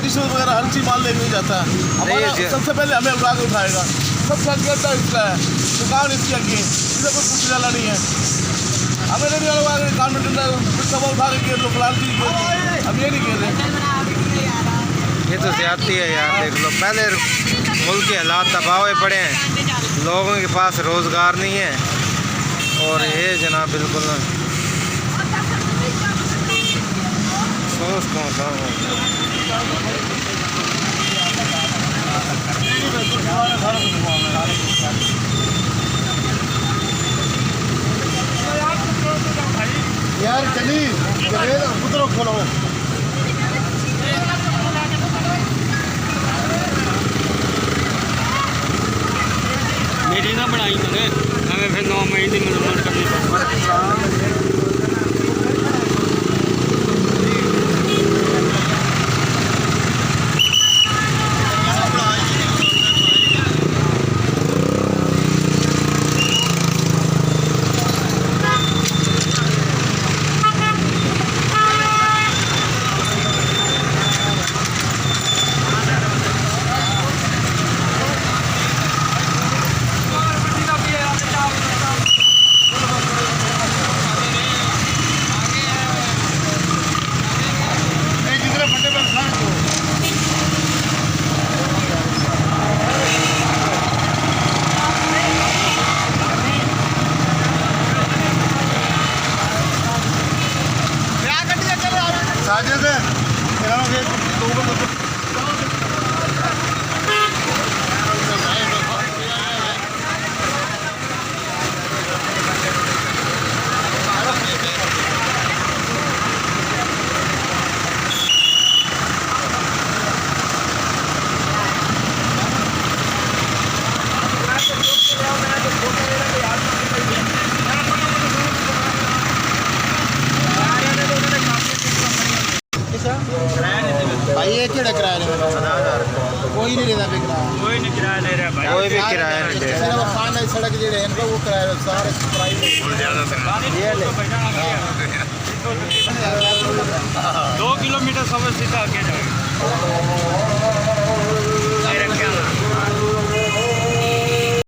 Additional वगैरह हर चीज़ माल लेके जाता है हमारा। सबसे पहले हमें उठा के उठाएगा, सबसे आगे अड्डा इसका है, दुकान इसकी आगे, इसे कोई पूछने वाला नहीं है। हमें नहीं लगा गवर्नमेंट ने सब उठा के गिर लो फिलहाल चीज़ गिर दी, हम ये नहीं गिर रहे। ये तो ज्यादती है यार। देख लो, पहले मुल्क के हालात दबाव में पड़े हैं, लोगों के पास रोज़गार नहीं है, और ये जनाब बिल्कुल सोच पहुँचा हूँ। यार चली उधर खोलो मेरी ना बनाई मैंने हमें फिर 9 महीने की मजबूर करनी पड़ती। साजिद भाई ये किड़ा किराया ले रहा कोई नहीं लेता किराया, कोई नहीं किराया ले रहा भाई, कोई भी किराया नहीं दे रहा। वो खाना सड़क जो है इनका वो किराया सारे प्राइस ये ले 2 किलोमीटर समय सीधा आगे जाएगा।